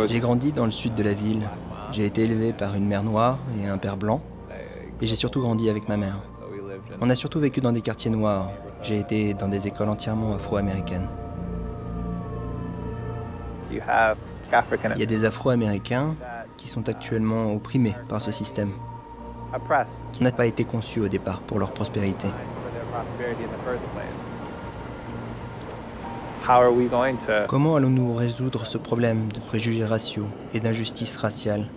J'ai grandi dans le sud de la ville. J'ai été élevé par une mère noire et un père blanc. Et j'ai surtout grandi avec ma mère. On a surtout vécu dans des quartiers noirs. J'ai été dans des écoles entièrement afro-américaines. Il y a des Afro-Américains qui sont actuellement opprimés par ce système, qui n'a pas été conçu au départ pour leur prospérité. Comment allons-nous résoudre ce problème de préjugés raciaux et d'injustice raciale?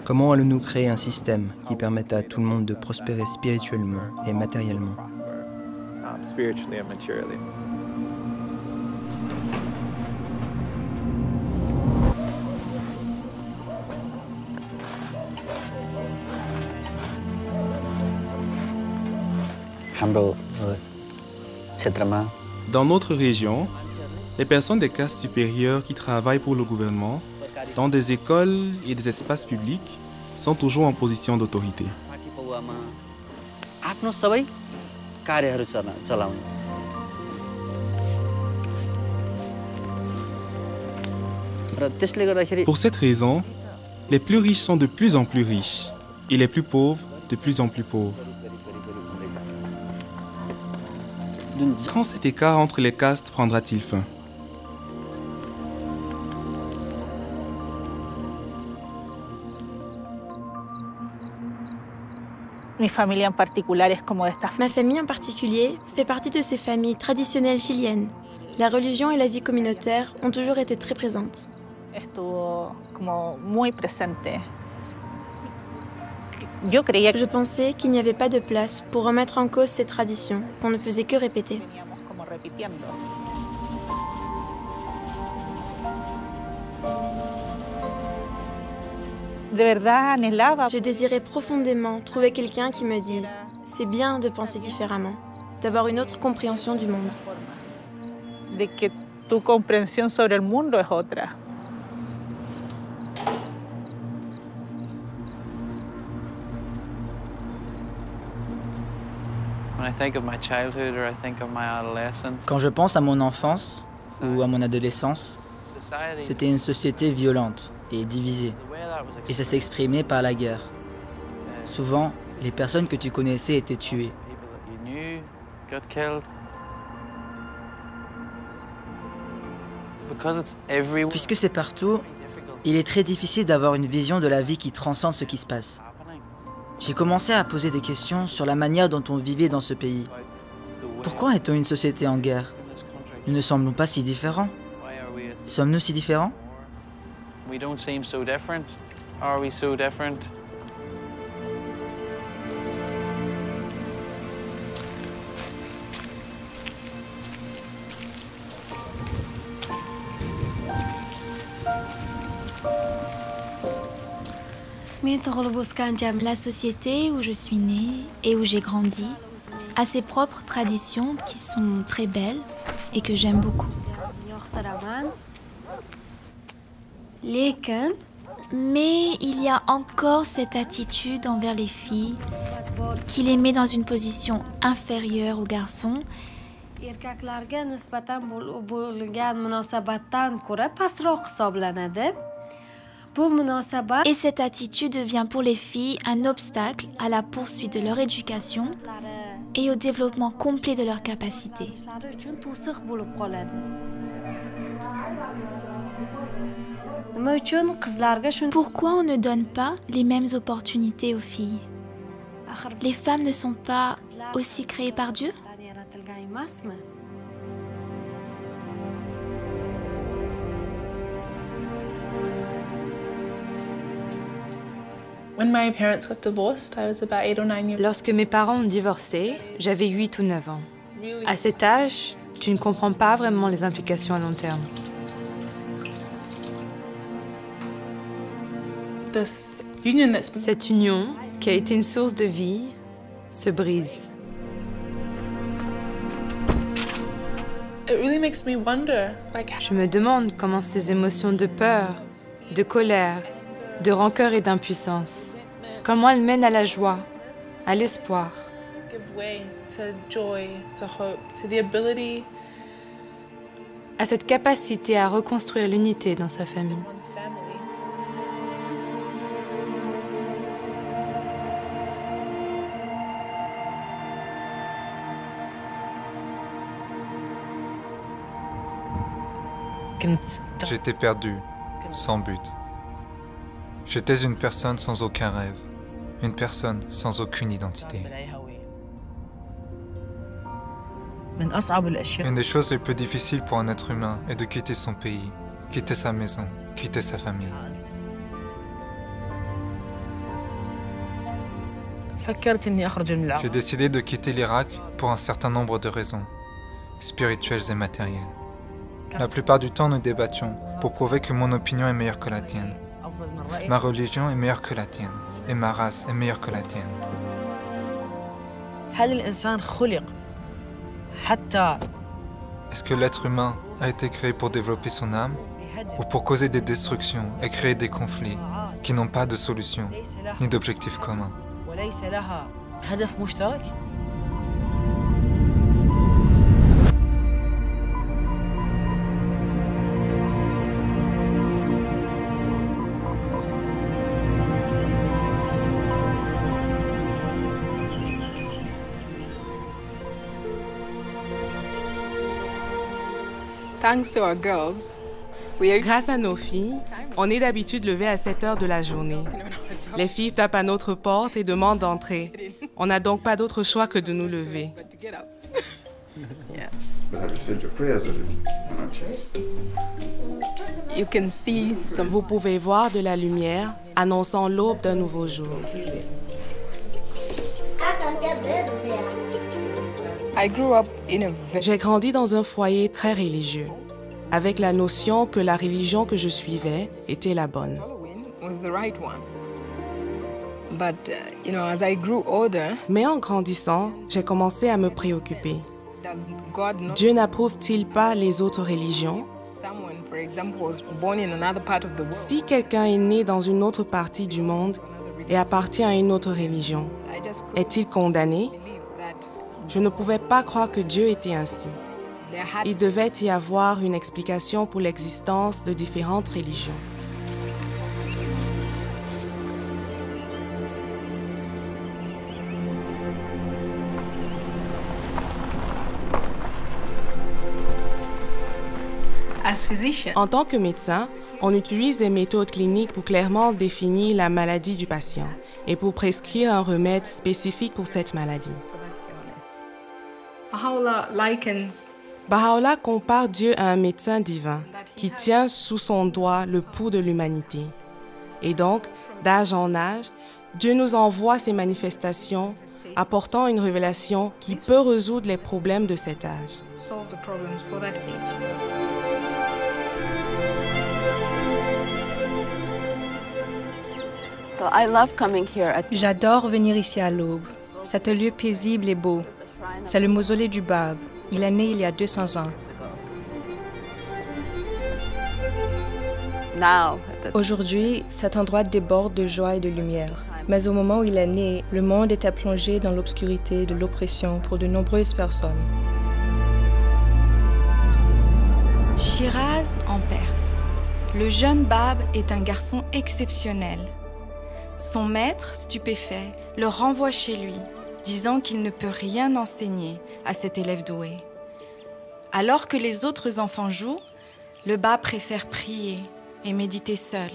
Comment allons-nous créer un système qui permette à tout le monde de prospérer spirituellement et matériellement? Dans notre région, les personnes des castes supérieures qui travaillent pour le gouvernement, dans des écoles et des espaces publics, sont toujours en position d'autorité. Pour cette raison, les plus riches sont de plus en plus riches et les plus pauvres de plus en plus pauvres. Quand cet écart entre les castes prendra-t-il fin? Ma famille en particulier fait partie de ces familles traditionnelles chiliennes. La religion et la vie communautaire ont toujours été très présentes. Je pensais qu'il n'y avait pas de place pour remettre en cause ces traditions qu'on ne faisait que répéter. Je désirais profondément trouver quelqu'un qui me dise « c'est bien de penser différemment, d'avoir une autre compréhension du monde ». Quand je pense à mon enfance ou à mon adolescence, c'était une société violente et divisée. Et ça s'exprimait par la guerre. Souvent, les personnes que tu connaissais étaient tuées. Puisque c'est partout, il est très difficile d'avoir une vision de la vie qui transcende ce qui se passe. J'ai commencé à poser des questions sur la manière dont on vivait dans ce pays. Pourquoi est-on une société en guerre? Nous ne semblons pas si différents. Sommes-nous si différents? La société où je suis née et où j'ai grandi a ses propres traditions qui sont très belles et que j'aime beaucoup. Mais il y a encore cette attitude envers les filles qui les met dans une position inférieure aux garçons. Et cette attitude devient pour les filles un obstacle à la poursuite de leur éducation et au développement complet de leurs capacités. Pourquoi on ne donne pas les mêmes opportunités aux filles? Les femmes ne sont pas aussi créées par Dieu? Lorsque mes parents ont divorcé, j'avais 8 ou 9 ans. À cet âge, tu ne comprends pas vraiment les implications à long terme. Cette union, qui a été une source de vie, se brise. Je me demande comment ces émotions de peur, de colère, de rancœur et d'impuissance, comment elles mènent à la joie, à l'espoir. a cette capacité à reconstruire l'unité dans sa famille. J'étais perdu, sans but. J'étais une personne sans aucun rêve, une personne sans aucune identité. Une des choses les plus difficiles pour un être humain est de quitter son pays, quitter sa maison, quitter sa famille. J'ai décidé de quitter l'Irak pour un certain nombre de raisons, spirituelles et matérielles. La plupart du temps, nous débattions pour prouver que mon opinion est meilleure que la tienne. Ma religion est meilleure que la tienne, et ma race est meilleure que la tienne. Est-ce que l'être humain a été créé pour développer son âme ou pour causer des destructions et créer des conflits qui n'ont pas de solution ni d'objectif commun? Grâce à nos filles, on est d'habitude levées à 7 heures de la journée. Les filles tapent à notre porte et demandent d'entrer. On n'a donc pas d'autre choix que de nous lever. Vous pouvez voir de la lumière annonçant l'aube d'un nouveau jour. J'ai grandi dans un foyer très religieux, avec la notion que la religion que je suivais était la bonne. Mais en grandissant, j'ai commencé à me préoccuper. Dieu n'approuve-t-il pas les autres religions? Si quelqu'un est né dans une autre partie du monde et appartient à une autre religion, est-il condamné? Je ne pouvais pas croire que Dieu était ainsi. Il devait y avoir une explication pour l'existence de différentes religions. En tant que médecin, on utilise des méthodes cliniques pour clairement définir la maladie du patient et pour prescrire un remède spécifique pour cette maladie. Baha'u'llah compare Dieu à un médecin divin qui tient sous son doigt le pouls de l'humanité. Et donc, d'âge en âge, Dieu nous envoie ces manifestations apportant une révélation qui peut résoudre les problèmes de cet âge. J'adore venir ici à l'aube. C'est un lieu paisible et beau. C'est le mausolée du Bab. Il est né il y a 200 ans. Aujourd'hui, cet endroit déborde de joie et de lumière. Mais au moment où il est né, le monde était plongé dans l'obscurité de l'oppression pour de nombreuses personnes. Shiraz en Perse. Le jeune Bab est un garçon exceptionnel. Son maître, stupéfait, le renvoie chez lui, disant qu'il ne peut rien enseigner à cet élève doué. Alors que les autres enfants jouent, le Bab préfère prier et méditer seul.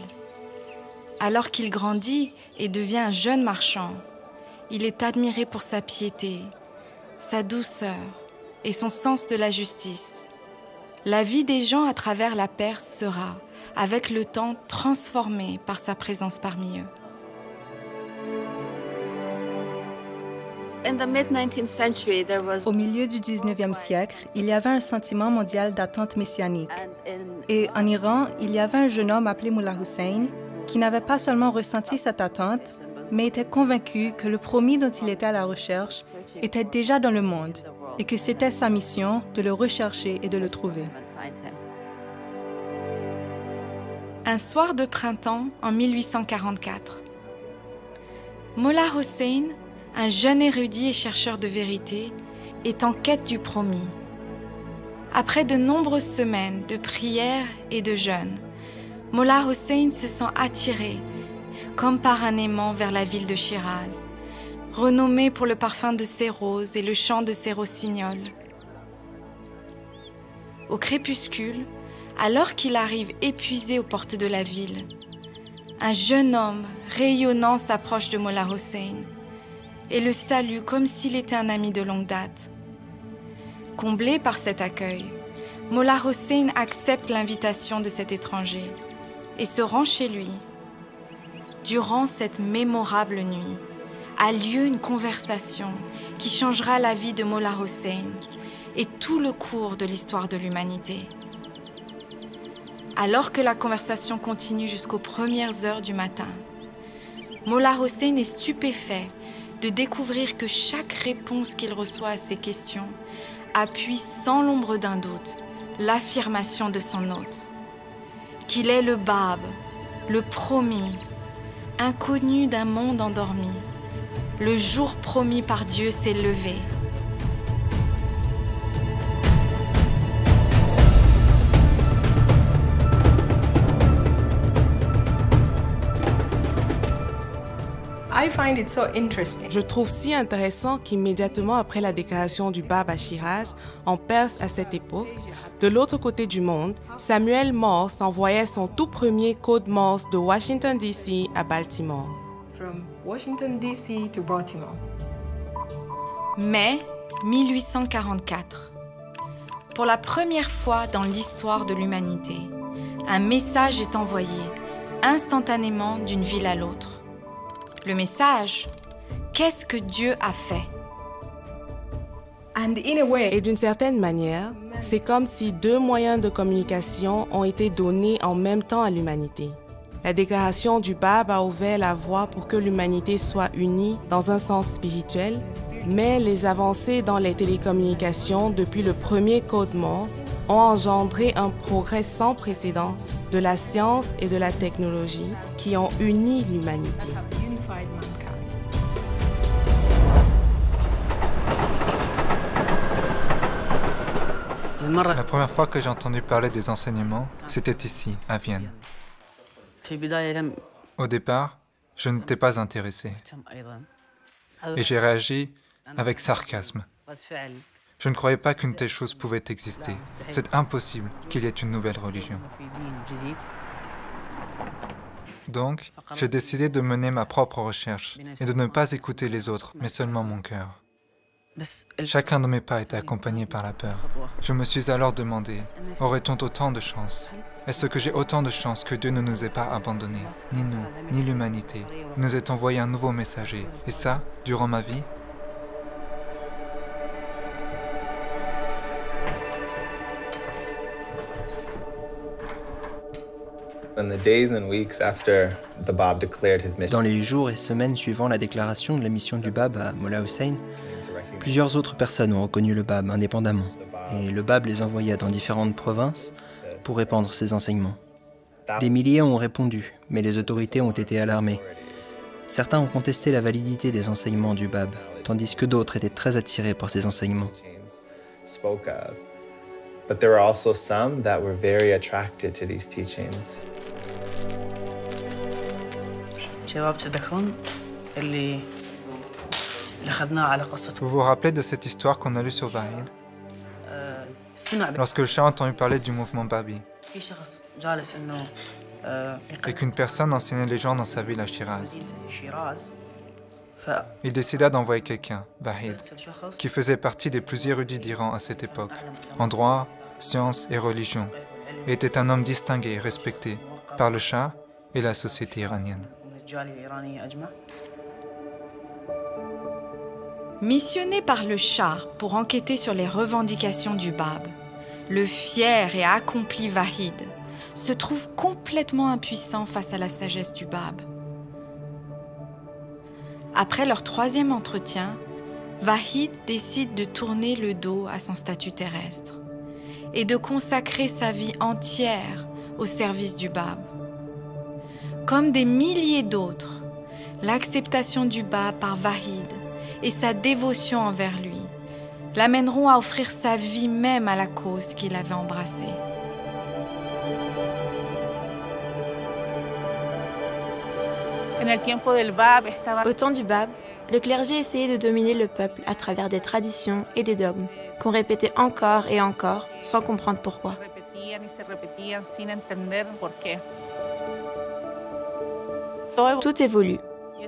Alors qu'il grandit et devient un jeune marchand, il est admiré pour sa piété, sa douceur et son sens de la justice. La vie des gens à travers la Perse sera, avec le temps, transformée par sa présence parmi eux. Au milieu du 19e siècle, il y avait un sentiment mondial d'attente messianique. Et en Iran, il y avait un jeune homme appelé Mullah Hussein qui n'avait pas seulement ressenti cette attente, mais était convaincu que le promis dont il était à la recherche était déjà dans le monde et que c'était sa mission de le rechercher et de le trouver. Un soir de printemps en 1844, Mullah Hussein, un jeune érudit et chercheur de vérité, est en quête du promis. Après de nombreuses semaines de prières et de jeûnes, Mollah Hossein se sent attiré, comme par un aimant, vers la ville de Shiraz, renommée pour le parfum de ses roses et le chant de ses rossignols. Au crépuscule, alors qu'il arrive épuisé aux portes de la ville, un jeune homme rayonnant s'approche de Mollah Hossein et le salue comme s'il était un ami de longue date. Comblé par cet accueil, Mollah Hossein accepte l'invitation de cet étranger et se rend chez lui. Durant cette mémorable nuit, a lieu une conversation qui changera la vie de Mollah Hossein et tout le cours de l'histoire de l'humanité. Alors que la conversation continue jusqu'aux premières heures du matin, Mollah Hossein est stupéfait de découvrir que chaque réponse qu'il reçoit à ses questions appuie sans l'ombre d'un doute l'affirmation de son hôte, qu'il est le Bab, le promis, inconnu d'un monde endormi. Le jour promis par Dieu s'est levé. Je trouve si intéressant qu'immédiatement après la déclaration du Bab à Shiraz, en Perse à cette époque, de l'autre côté du monde, Samuel Morse envoyait son tout premier code Morse de Washington, D.C. à Baltimore. Mai 1844. Pour la première fois dans l'histoire de l'humanité, un message est envoyé instantanément d'une ville à l'autre. Le message, qu'est-ce que Dieu a fait? Et d'une certaine manière, c'est comme si deux moyens de communication ont été donnés en même temps à l'humanité. La déclaration du Bab a ouvert la voie pour que l'humanité soit unie dans un sens spirituel, mais les avancées dans les télécommunications depuis le premier code Morse ont engendré un progrès sans précédent de la science et de la technologie qui ont uni l'humanité. La première fois que j'ai entendu parler des enseignements, c'était ici, à Vienne. Au départ, je n'étais pas intéressé. Et j'ai réagi avec sarcasme. Je ne croyais pas qu'une telle chose pouvait exister. C'est impossible qu'il y ait une nouvelle religion. Donc, j'ai décidé de mener ma propre recherche et de ne pas écouter les autres, mais seulement mon cœur. Chacun de mes pas était accompagné par la peur. Je me suis alors demandé, aurait-on autant de chance? Est-ce que j'ai autant de chance que Dieu ne nous ait pas abandonnés, ni nous, ni l'humanité? Il nous ait envoyé un nouveau messager, et ça, durant ma vie? Dans les jours et semaines suivant la déclaration de la mission du Bab à Mollah Hossein, plusieurs autres personnes ont reconnu le Bab indépendamment, et le Bab les envoya dans différentes provinces pour répandre ses enseignements. Des milliers ont répondu, mais les autorités ont été alarmées. Certains ont contesté la validité des enseignements du Bab, tandis que d'autres étaient très attirés par ces enseignements. But there were also some that were very attracted to these teachings. Vous vous rappelez de cette histoire qu'on a lue sur Vahid? Lorsque le Shah a entendu parler du mouvement Babi et qu'une personne enseignait les gens dans sa ville à Shiraz, il décida d'envoyer quelqu'un, Vahid, qui faisait partie des plus érudits d'Iran à cette époque, en droit, sciences et religion, et était un homme distingué et respecté par le Shah et la société iranienne. Missionné par le Shah pour enquêter sur les revendications du Bab, le fier et accompli Vahid se trouve complètement impuissant face à la sagesse du Bab. Après leur troisième entretien, Vahid décide de tourner le dos à son statut terrestre et de consacrer sa vie entière au service du Bab. Comme des milliers d'autres, l'acceptation du Bab par Vahid et sa dévotion envers lui l'amèneront à offrir sa vie même à la cause qu'il avait embrassée. Au temps du Bab, le clergé essayait de dominer le peuple à travers des traditions et des dogmes qu'on répétait encore et encore sans comprendre pourquoi. Tout évolue,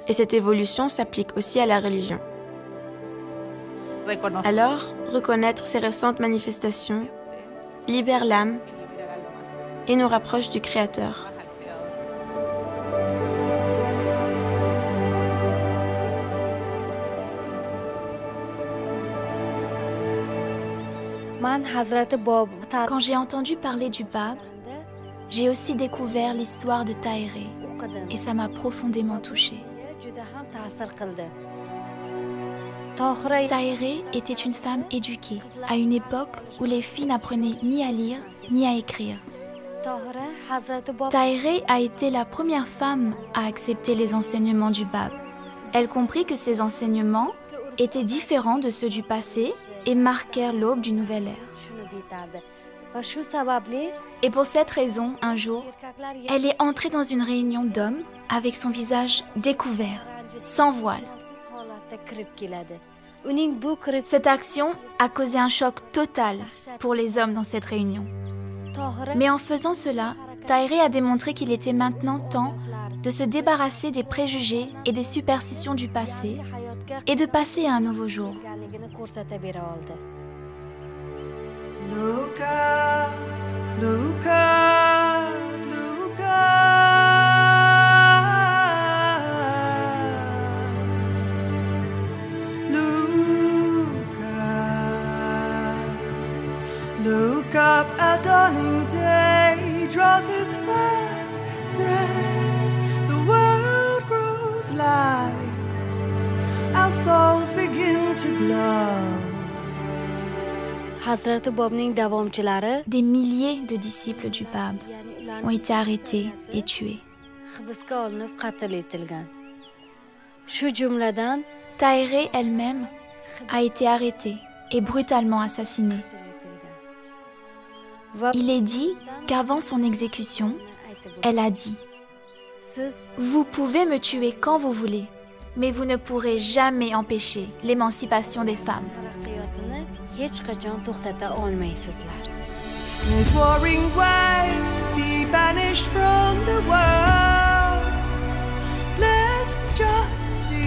et cette évolution s'applique aussi à la religion. Alors, reconnaître ces récentes manifestations libère l'âme et nous rapproche du Créateur. Quand j'ai entendu parler du Bab, j'ai aussi découvert l'histoire de Tahiré et ça m'a profondément touchée. Tahiré était une femme éduquée à une époque où les filles n'apprenaient ni à lire ni à écrire. Tahiré a été la première femme à accepter les enseignements du Bab. Elle comprit que ces enseignements étaient différents de ceux du passé et marquèrent l'aube d'une nouvelle ère. Et pour cette raison, un jour, elle est entrée dans une réunion d'hommes avec son visage découvert, sans voile. Cette action a causé un choc total pour les hommes dans cette réunion. Mais en faisant cela, Tahiré a démontré qu'il était maintenant temps de se débarrasser des préjugés et des superstitions du passé et de passer à un nouveau jour. Look up, look up, look up. Look up, look up, a dawning day draws its first breath. The world grows light, our souls begin to glow. Des milliers de disciples du Bab ont été arrêtés et tués. Tahiré elle-même a été arrêtée et brutalement assassinée. Il est dit qu'avant son exécution, elle a dit « Vous pouvez me tuer quand vous voulez, mais vous ne pourrez jamais empêcher l'émancipation des femmes. » Let warring waves be banished from the world. Let justice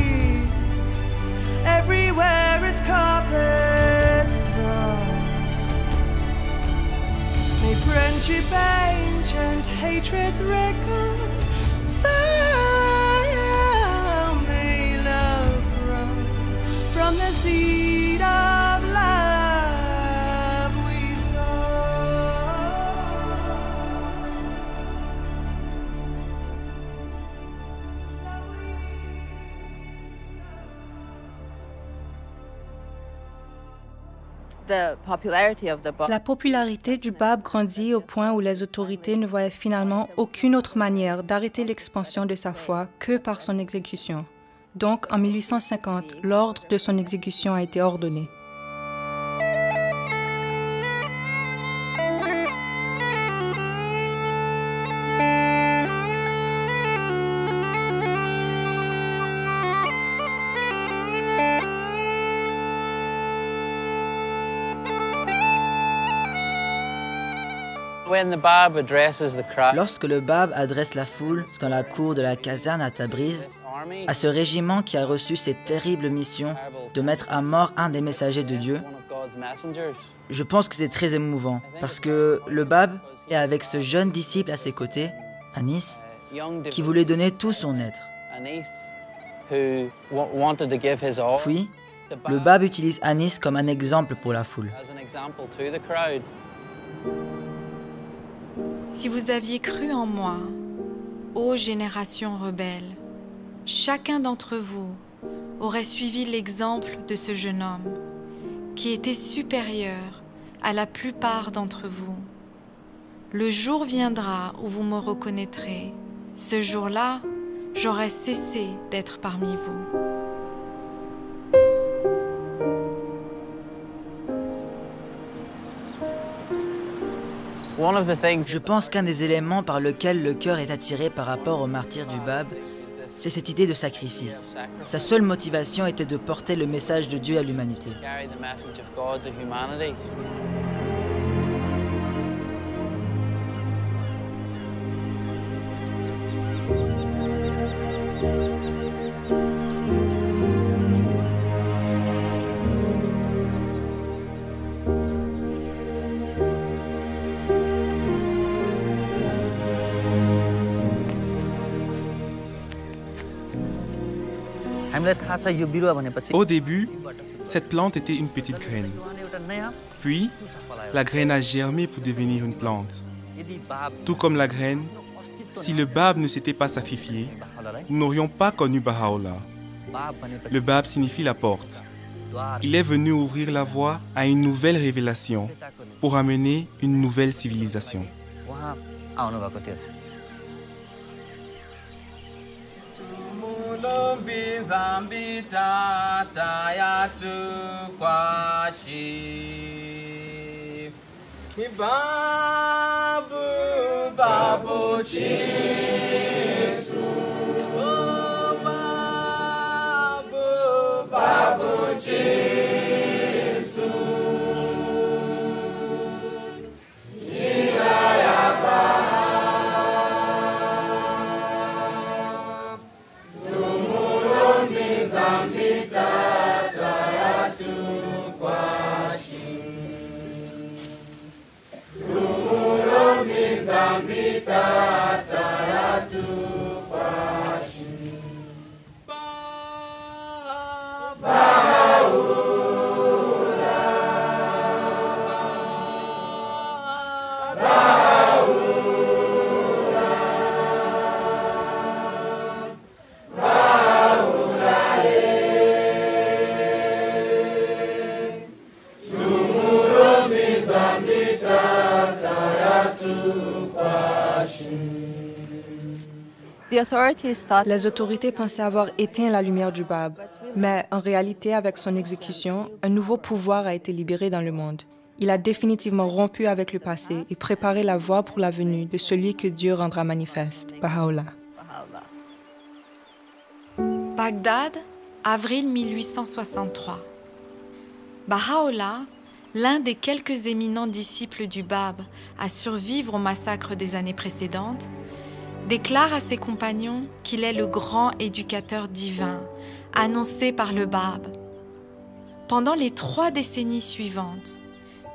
everywhere its carpets throw. May friendship ancient, hatreds reconcile. May love grow from the seed of love. La popularité du Bab grandit au point où les autorités ne voyaient finalement aucune autre manière d'arrêter l'expansion de sa foi que par son exécution. Donc, en 1850, l'ordre de son exécution a été ordonné. Lorsque le Bab adresse la foule dans la cour de la caserne à Tabriz, à ce régiment qui a reçu cette terrible mission de mettre à mort un des messagers de Dieu, je pense que c'est très émouvant parce que le Bab est avec ce jeune disciple à ses côtés, Anis, qui voulait donner tout son être. Puis, le Bab utilise Anis comme un exemple pour la foule. Si vous aviez cru en moi, ô génération rebelle, chacun d'entre vous aurait suivi l'exemple de ce jeune homme qui était supérieur à la plupart d'entre vous. Le jour viendra où vous me reconnaîtrez. Ce jour-là, j'aurai cessé d'être parmi vous. Je pense qu'un des éléments par lequel le cœur est attiré par rapport au martyr du Bab, c'est cette idée de sacrifice. Sa seule motivation était de porter le message de Dieu à l'humanité. Au début, cette plante était une petite graine. Puis, la graine a germé pour devenir une plante. Tout comme la graine, si le Bab ne s'était pas sacrifié, nous n'aurions pas connu Baha'u'llah. Le Bab signifie la porte. Il est venu ouvrir la voie à une nouvelle révélation pour amener une nouvelle civilisation. Les autorités pensaient avoir éteint la lumière du Bab, mais en réalité, avec son exécution, un nouveau pouvoir a été libéré dans le monde. Il a définitivement rompu avec le passé et préparé la voie pour la venue de celui que Dieu rendra manifeste, Baha'u'llah. Bagdad, avril 1863. Baha'u'llah, l'un des quelques éminents disciples du Bab à survivre au massacre des années précédentes, déclare à ses compagnons qu'il est le grand éducateur divin, annoncé par le Bab. Pendant les 3 décennies suivantes,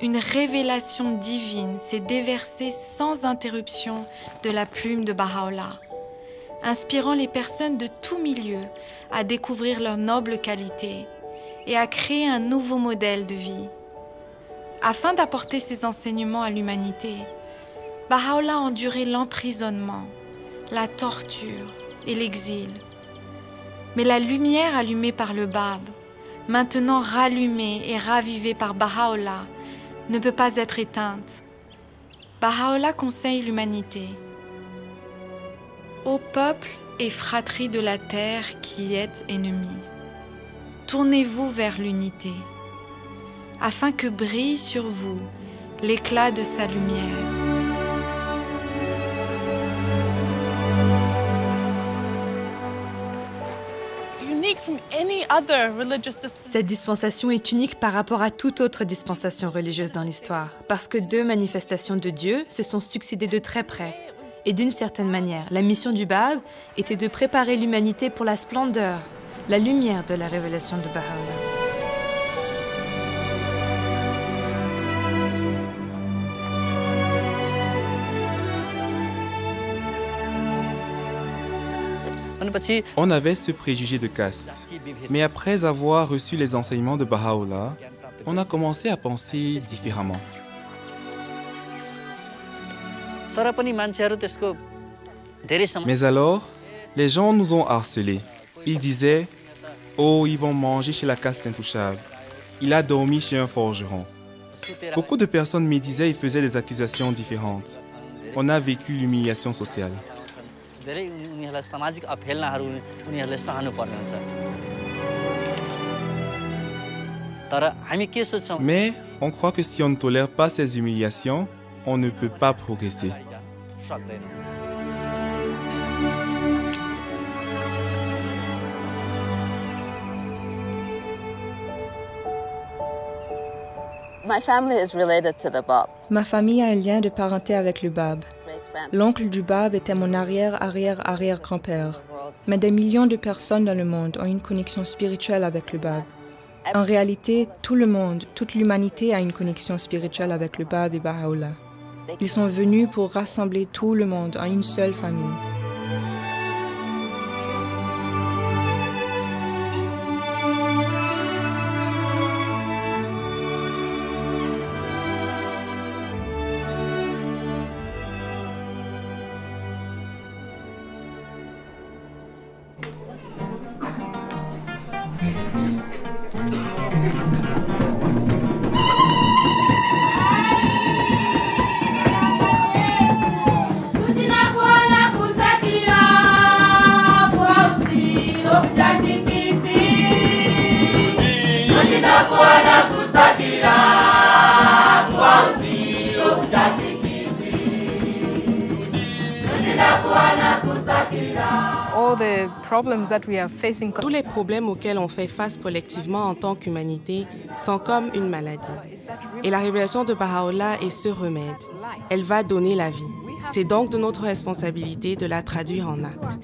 une révélation divine s'est déversée sans interruption de la plume de Baha'u'llah, inspirant les personnes de tout milieu à découvrir leurs nobles qualités et à créer un nouveau modèle de vie. Afin d'apporter ces enseignements à l'humanité, Baha'u'llah a enduré l'emprisonnement, la torture et l'exil. Mais la lumière allumée par le Bab, maintenant rallumée et ravivée par Baha'u'llah, ne peut pas être éteinte. Baha'u'llah conseille l'humanité. Ô peuple et fratrie de la terre qui êtes ennemis, tournez-vous vers l'unité, afin que brille sur vous l'éclat de sa lumière. Cette dispensation est unique par rapport à toute autre dispensation religieuse dans l'histoire, parce que 2 manifestations de Dieu se sont succédées de très près. Et d'une certaine manière, la mission du Bab était de préparer l'humanité pour la splendeur, la lumière de la révélation de Baha'u'llah. On avait ce préjugé de caste. Mais après avoir reçu les enseignements de Baha'u'llah, on a commencé à penser différemment. Mais alors, les gens nous ont harcelés. Ils disaient « Oh, ils vont manger chez la caste intouchable. Il a dormi chez un forgeron. » Beaucoup de personnes médisaient et faisaient des accusations différentes. On a vécu l'humiliation sociale. Mais on croit que si on ne tolère pas ces humiliations, on ne peut pas progresser. Ma famille a un lien de parenté avec le Bab. L'oncle du Bab était mon arrière-arrière-arrière-grand-père. Mais des millions de personnes dans le monde ont une connexion spirituelle avec le Bab. En réalité, tout le monde, toute l'humanité a une connexion spirituelle avec le Bab et Baha'u'llah. Ils sont venus pour rassembler tout le monde en une seule famille. Tous les problèmes auxquels on fait face collectivement en tant qu'humanité sont comme une maladie. Et la révélation de Baha'u'llah est ce remède. Elle va donner la vie. C'est donc de notre responsabilité de la traduire en actes.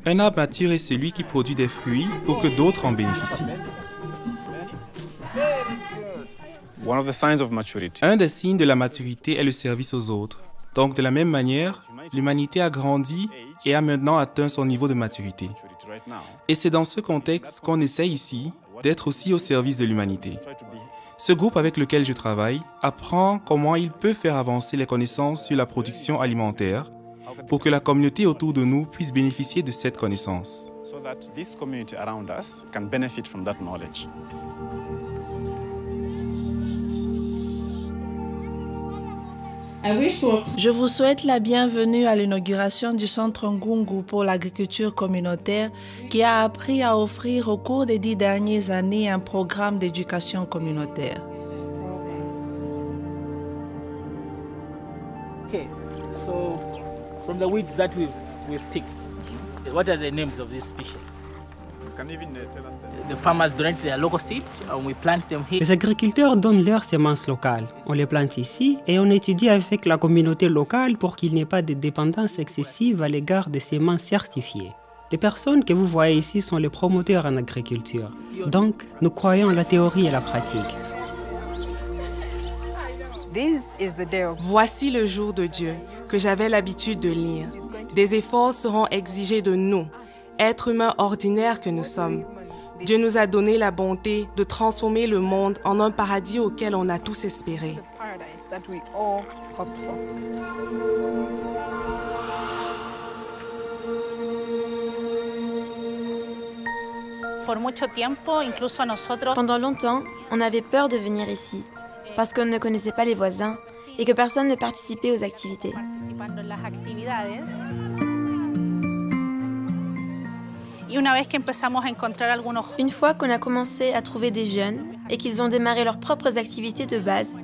Un arbre mature est celui qui produit des fruits pour que d'autres en bénéficient. Un des signes de la maturité est le service aux autres. Donc, de la même manière, l'humanité a grandi et a maintenant atteint son niveau de maturité. Et c'est dans ce contexte qu'on essaie ici d'être aussi au service de l'humanité. Ce groupe avec lequel je travaille apprend comment il peut faire avancer les connaissances sur la production alimentaire pour que la communauté autour de nous puisse bénéficier de cette connaissance. Je vous souhaite la bienvenue à l'inauguration du Centre Ngungu pour l'agriculture communautaire qui a appris à offrir au cours des 10 dernières années un programme d'éducation communautaire. Okay, so from the weeds that we've picked, what are the names of these species? The farmers donate their local seeds and we plant them here. Les agriculteurs donnent leurs semences locales. On les plante ici et on étudie avec la communauté locale pour qu'il n'y ait pas de dépendance excessive à l'égard des semences certifiées. Les personnes que vous voyez ici sont les promoteurs en agriculture. Donc, nous croyons la théorie et la pratique. Voici le jour de Dieu que j'avais l'habitude de lire. Des efforts seront exigés de nous, êtres humains ordinaires que nous sommes. Dieu nous a donné la bonté de transformer le monde en un paradis auquel on a tous espéré. Pendant longtemps, on avait peur de venir ici, parce qu'on ne connaissait pas les voisins et que personne ne participait aux activités. Une fois qu'on a commencé à trouver des jeunes et qu'ils ont démarré leurs propres activités de base,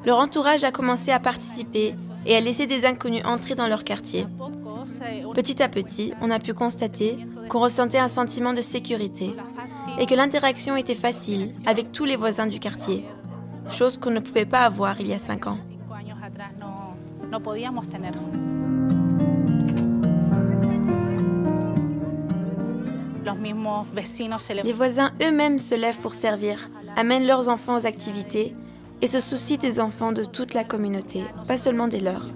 leur entourage a commencé à participer et à laisser des inconnus entrer dans leur quartier. Petit à petit, on a pu constater qu'on ressentait un sentiment de sécurité et que l'interaction était facile avec tous les voisins du quartier, chose qu'on ne pouvait pas avoir il y a 5 ans. Les voisins eux-mêmes se lèvent pour servir, amènent leurs enfants aux activités et se soucient des enfants de toute la communauté, pas seulement des leurs.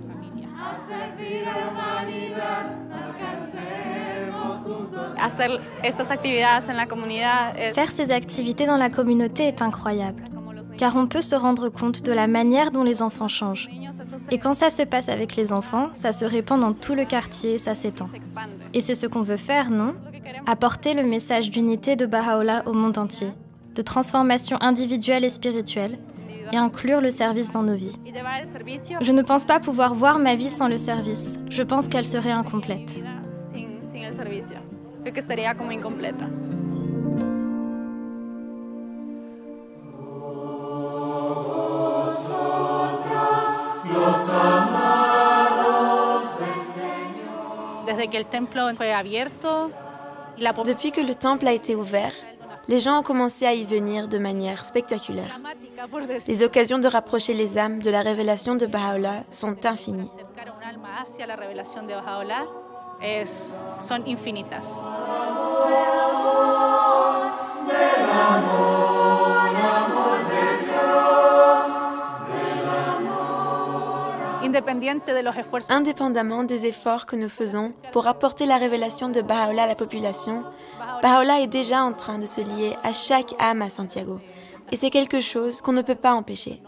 Faire ces activités dans la communauté est incroyable, car on peut se rendre compte de la manière dont les enfants changent. Et quand ça se passe avec les enfants, ça se répand dans tout le quartier, ça s'étend. Et c'est ce qu'on veut faire, non ? Apporter le message d'unité de Baha'u'llah au monde entier, de transformation individuelle et spirituelle, et inclure le service dans nos vies. Je ne pense pas pouvoir voir ma vie sans le service. Je pense qu'elle serait incomplète. Depuis que le temple a été ouvert, les gens ont commencé à y venir de manière spectaculaire. Les occasions de rapprocher les âmes de la révélation de Baha'u'llah sont infinies. Indépendamment des efforts que nous faisons pour apporter la révélation de Baha'u'llah à la population, Baha'u'llah est déjà en train de se lier à chaque âme à Santiago. Et c'est quelque chose qu'on ne peut pas empêcher.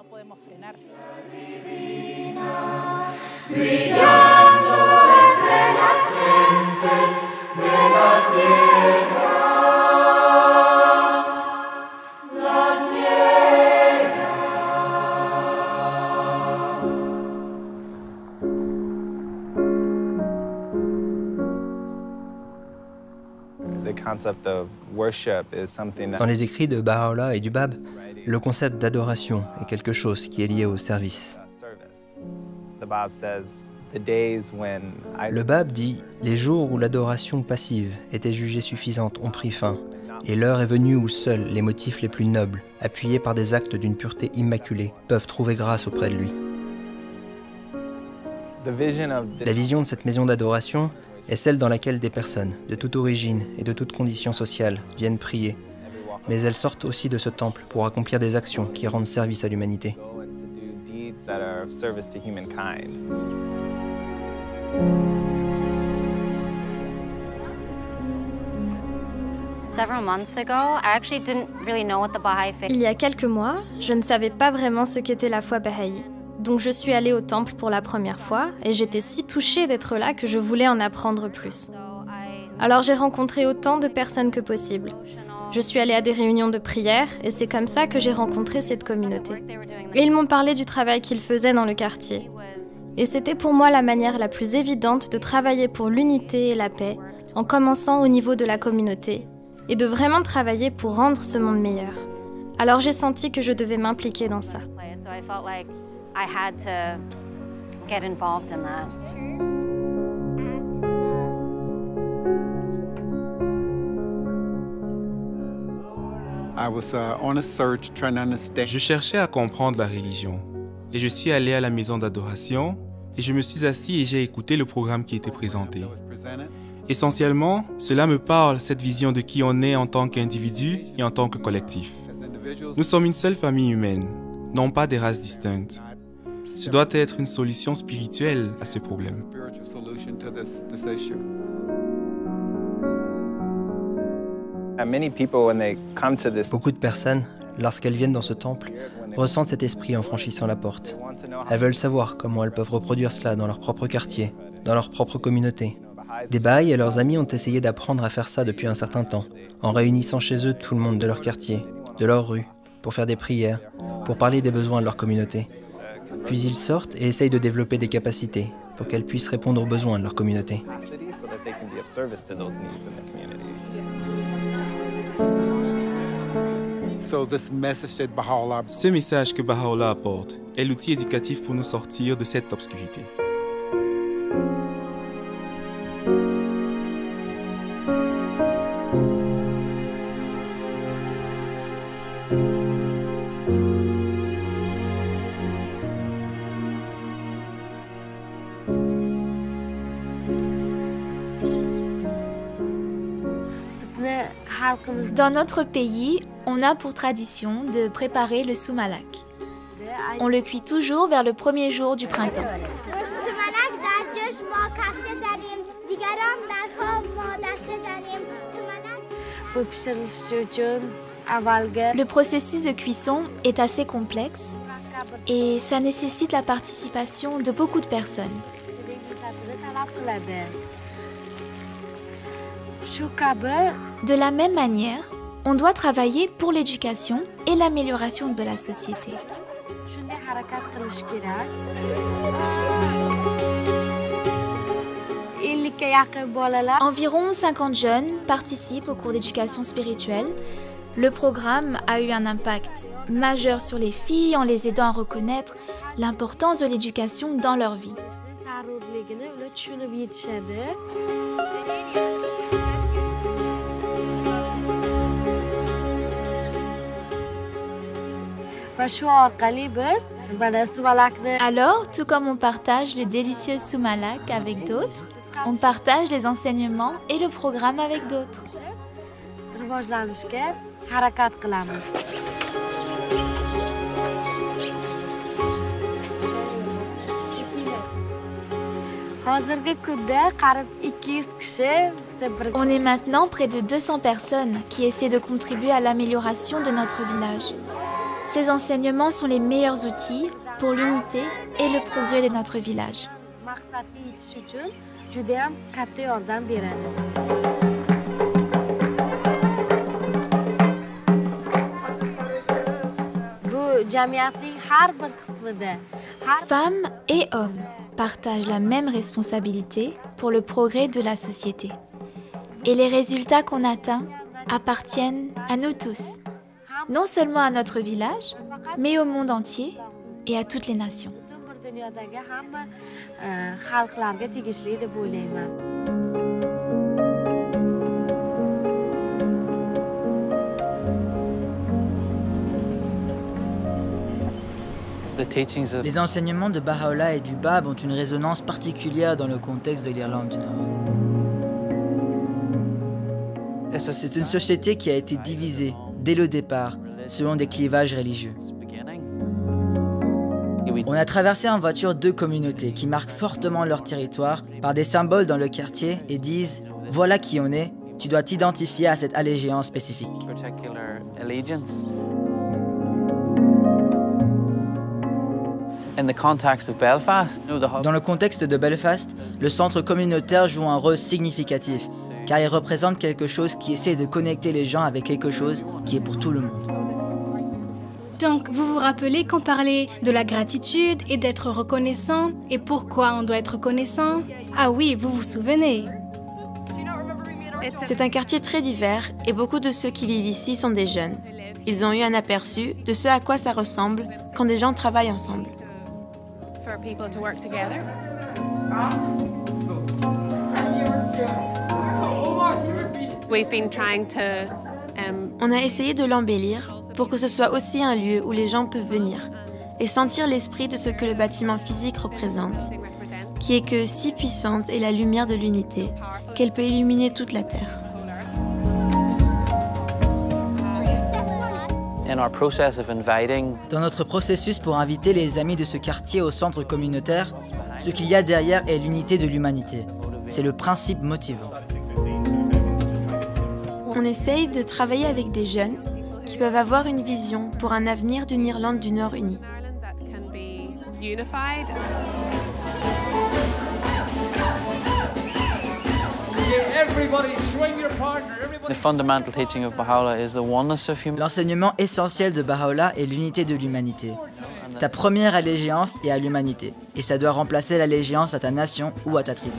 Dans les écrits de Baha'u'llah et du Bab, le concept d'adoration est quelque chose qui est lié au service. Le Bab dit « Les jours où l'adoration passive était jugée suffisante ont pris fin, et l'heure est venue où seuls les motifs les plus nobles, appuyés par des actes d'une pureté immaculée, peuvent trouver grâce auprès de lui. » La vision de cette maison d'adoration est celle dans laquelle des personnes, de toute origine et de toute condition sociale, viennent prier, mais elles sortent aussi de ce temple pour accomplir des actions qui rendent service à l'humanité. Il y a quelques mois, je ne savais pas vraiment ce qu'était la foi Baha'i. Donc je suis allée au temple pour la première fois et j'étais si touchée d'être là que je voulais en apprendre plus. Alors j'ai rencontré autant de personnes que possible. Je suis allée à des réunions de prière et c'est comme ça que j'ai rencontré cette communauté. Et ils m'ont parlé du travail qu'ils faisaient dans le quartier. Et c'était pour moi la manière la plus évidente de travailler pour l'unité et la paix, en commençant au niveau de la communauté, et de vraiment travailler pour rendre ce monde meilleur. Alors j'ai senti que je devais m'impliquer dans ça. I had to get involved in that. Je cherchais à comprendre la religion et je suis allé à la maison d'adoration et je me suis assis et j'ai écouté le programme qui était présenté. Essentiellement, cela me parle, cette vision de qui on est en tant qu'individu et en tant que collectif. Nous sommes une seule famille humaine, non pas des races distinctes. Ce doit être une solution spirituelle à ce problème. Beaucoup de personnes, lorsqu'elles viennent dans ce temple, ressentent cet esprit en franchissant la porte. Elles veulent savoir comment elles peuvent reproduire cela dans leur propre quartier, dans leur propre communauté. Des Baha'is et leurs amis ont essayé d'apprendre à faire ça depuis un certain temps, en réunissant chez eux tout le monde de leur quartier, de leur rue, pour faire des prières, pour parler des besoins de leur communauté. Puis ils sortent et essayent de développer des capacités pour qu'elles puissent répondre aux besoins de leur communauté. Ce message que Baha'u'llah apporte est l'outil éducatif pour nous sortir de cette obscurité. Dans notre pays, on a pour tradition de préparer le soumalak. On le cuit toujours vers le premier jour du printemps. Le processus de cuisson est assez complexe et ça nécessite la participation de beaucoup de personnes. De la même manière, on doit travailler pour l'éducation et l'amélioration de la société. Environ 50 jeunes participent au cours d'éducation spirituelle. Le programme a eu un impact majeur sur les filles en les aidant à reconnaître l'importance de l'éducation dans leur vie. Alors, tout comme on partage le délicieux soumalak avec d'autres, on partage les enseignements et le programme avec d'autres. On est maintenant près de 200 personnes qui essaient de contribuer à l'amélioration de notre village. Ces enseignements sont les meilleurs outils pour l'unité et le progrès de notre village. Femmes et hommes partagent la même responsabilité pour le progrès de la société. Et les résultats qu'on atteint appartiennent à nous tous, non seulement à notre village, mais au monde entier et à toutes les nations. Les enseignements de Baha'u'llah et du Bab ont une résonance particulière dans le contexte de l'Irlande du Nord. C'est une société qui a été divisée, dès le départ, selon des clivages religieux. On a traversé en voiture 2 communautés qui marquent fortement leur territoire par des symboles dans le quartier et disent « Voilà qui on est, tu dois t'identifier à cette allégeance spécifique ». Dans le contexte de Belfast, le centre communautaire joue un rôle significatif, car il représente quelque chose qui essaie de connecter les gens avec quelque chose qui est pour tout le monde. Donc, vous vous rappelez qu'on parlait de la gratitude et d'être reconnaissant, et pourquoi on doit être reconnaissant? Ah oui, vous vous souvenez. C'est un quartier très divers et beaucoup de ceux qui vivent ici sont des jeunes. Ils ont eu un aperçu de ce à quoi ça ressemble quand des gens travaillent ensemble. On a essayé de l'embellir pour que ce soit aussi un lieu où les gens peuvent venir et sentir l'esprit de ce que le bâtiment physique représente, qui est que si puissante est la lumière de l'unité qu'elle peut illuminer toute la terre. Dans notre processus pour inviter les amis de ce quartier au centre communautaire, ce qu'il y a derrière est l'unité de l'humanité. C'est le principe motivant. On essaye de travailler avec des jeunes qui peuvent avoir une vision pour un avenir d'une Irlande du Nord unie. L'enseignement essentiel de Baha'u'llah est l'unité de l'humanité. Ta première allégeance est à l'humanité, et ça doit remplacer l'allégeance à ta nation ou à ta tribu.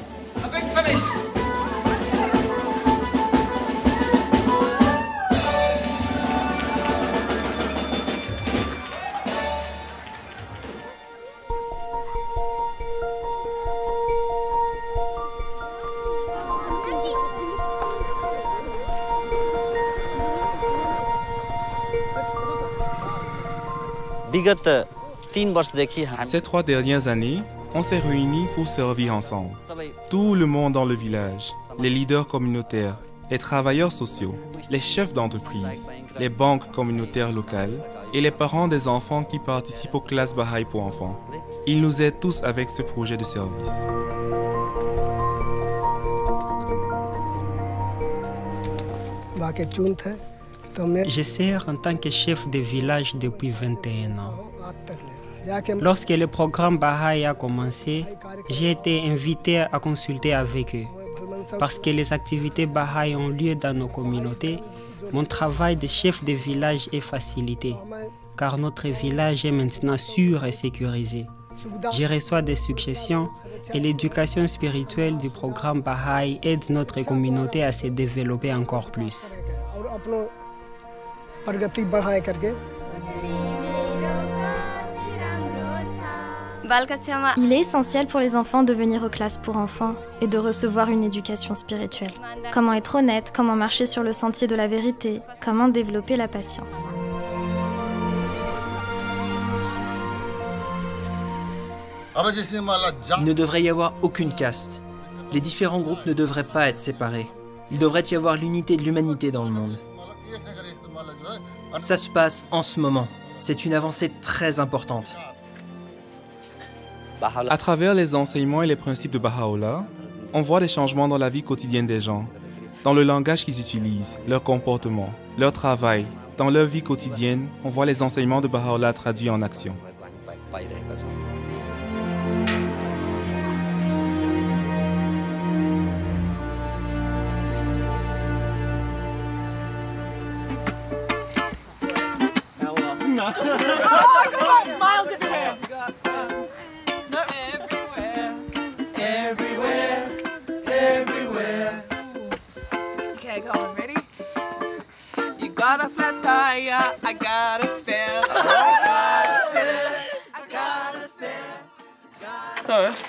Ces 3 dernières années, on s'est réunis pour servir ensemble. Tout le monde dans le village, les leaders communautaires, les travailleurs sociaux, les chefs d'entreprise, les banques communautaires locales et les parents des enfants qui participent aux classes Baha'i pour enfants. Ils nous aident tous avec ce projet de service. Je sers en tant que chef de village depuis 21 ans. Lorsque le programme Baha'i a commencé, j'ai été invité à consulter avec eux. Parce que les activités Baha'i ont lieu dans nos communautés, mon travail de chef de village est facilité. car notre village est maintenant sûr et sécurisé. Je reçois des suggestions et l'éducation spirituelle du programme Baha'i aide notre communauté à se développer encore plus. Il est essentiel pour les enfants de venir aux classes pour enfants et de recevoir une éducation spirituelle. Comment être honnête, comment marcher sur le sentier de la vérité, comment développer la patience. Il ne devrait y avoir aucune caste. Les différents groupes ne devraient pas être séparés. Il devrait y avoir l'unité de l'humanité dans le monde. Ça se passe en ce moment. C'est une avancée très importante. À travers les enseignements et les principes de Baha'u'llah, on voit des changements dans la vie quotidienne des gens, dans le langage qu'ils utilisent, leur comportement, leur travail. Dans leur vie quotidienne, on voit les enseignements de Baha'u'llah traduits en action.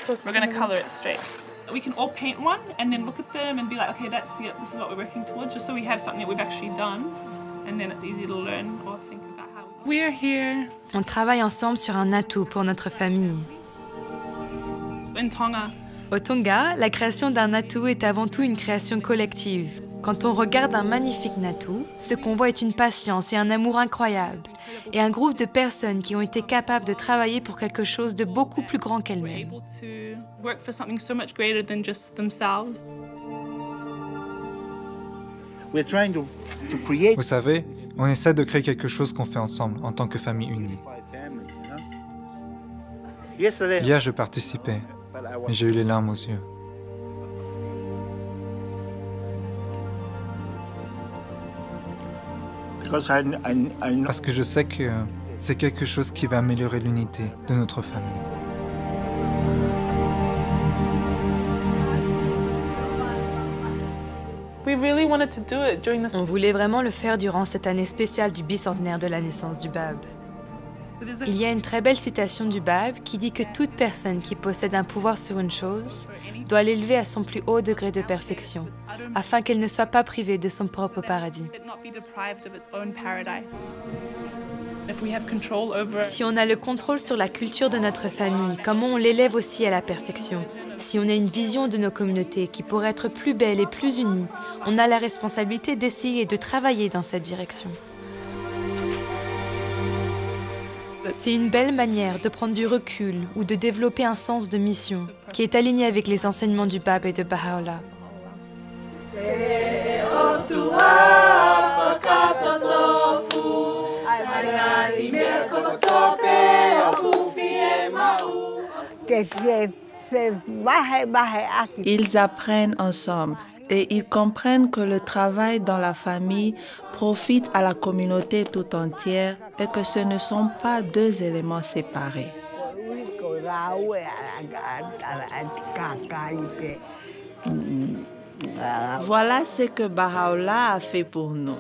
So we're going to color it straight. We can all paint one and then look at them and be like, okay, this is what we're working towards, just so we have something that we've actually done, and then it's easy to learn or think about how we're here. On travaille ensemble sur un atout pour notre famille. In Tonga. Au Tonga, la création d'un atout est avant tout une création collective. Quand on regarde un magnifique natou, ce qu'on voit est une patience et un amour incroyable, et un groupe de personnes qui ont été capables de travailler pour quelque chose de beaucoup plus grand qu'elles-mêmes. Vous savez, on essaie de créer quelque chose qu'on fait ensemble, en tant que famille unie. Hier, je participais, et j'ai eu les larmes aux yeux. Parce que je sais que c'est quelque chose qui va améliorer l'unité de notre famille. On voulait vraiment le faire durant cette année spéciale du bicentenaire de la naissance du Bab. Il y a une très belle citation du Bab qui dit que toute personne qui possède un pouvoir sur une chose doit l'élever à son plus haut degré de perfection, afin qu'elle ne soit pas privée de son propre paradis. Si on a le contrôle sur la culture de notre famille, comment on l'élève aussi à la perfection? Si on a une vision de nos communautés qui pourrait être plus belle et plus unie, on a la responsabilité d'essayer de travailler dans cette direction. C'est une belle manière de prendre du recul ou de développer un sens de mission qui est aligné avec les enseignements du Bab et de Baha'u'llah. Ils apprennent ensemble et ils comprennent que le travail dans la famille profite à la communauté tout entière et que ce ne sont pas deux éléments séparés. Voilà ce que Baha'u'llah a fait pour nous.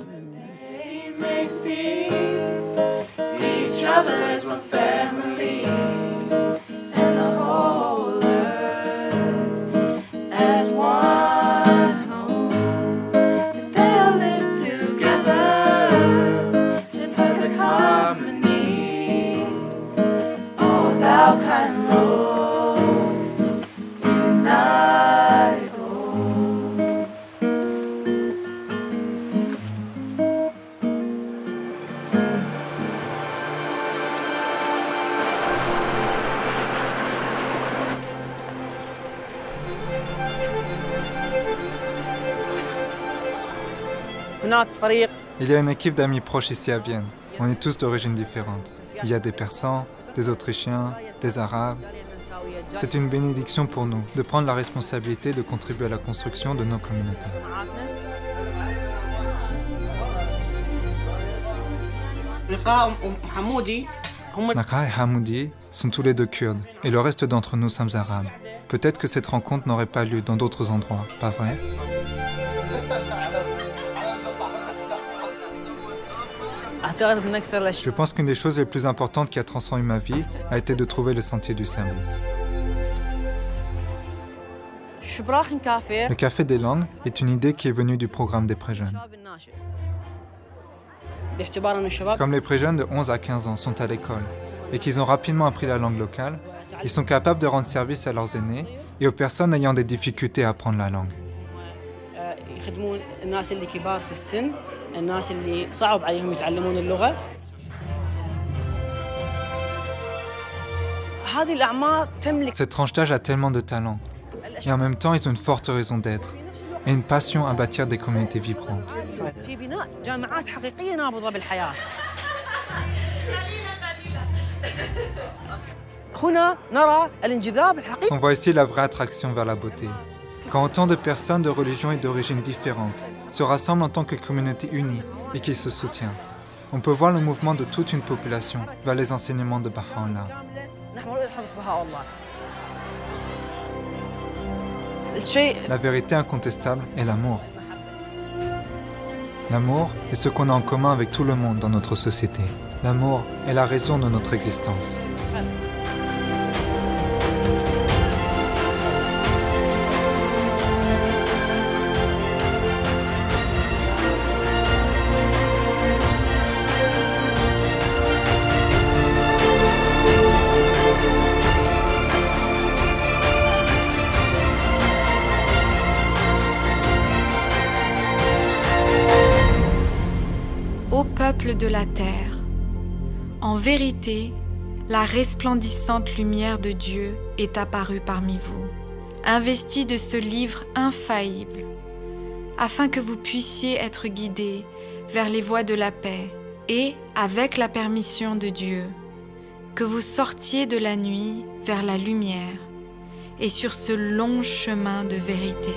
Il y a une équipe d'amis proches ici à Vienne. On est tous d'origines différentes. Il y a des Persans, des Autrichiens, des Arabes. C'est une bénédiction pour nous de prendre la responsabilité de contribuer à la construction de nos communautés. Nakha et Hamoudi sont tous les deux kurdes, et le reste d'entre nous sommes arabes. Peut-être que cette rencontre n'aurait pas lieu dans d'autres endroits, pas vrai? Je pense qu'une des choses les plus importantes qui a transformé ma vie a été de trouver le sentier du service. Le café des langues est une idée qui est venue du programme des pré-jeunes. Comme les pré-jeunes de 11 à 15 ans sont à l'école et qu'ils ont rapidement appris la langue locale, ils sont capables de rendre service à leurs aînés et aux personnes ayant des difficultés à apprendre la langue. Cette tranche d'âge a tellement de talent et en même temps ils ont une forte raison d'être et une passion à bâtir des communautés vibrantes. On voit ici la vraie attraction vers la beauté. Quand autant de personnes de religions et d'origines différentes se rassemblent en tant que communauté unie et qui se soutient, on peut voir le mouvement de toute une population vers les enseignements de Baha'u'llah. La vérité incontestable est l'amour. L'amour est ce qu'on a en commun avec tout le monde dans notre société. L'amour est la raison de notre existence. Peuple de la terre, en vérité, la resplendissante lumière de Dieu est apparue parmi vous, investie de ce livre infaillible, afin que vous puissiez être guidés vers les voies de la paix et, avec la permission de Dieu, que vous sortiez de la nuit vers la lumière et sur ce long chemin de vérité.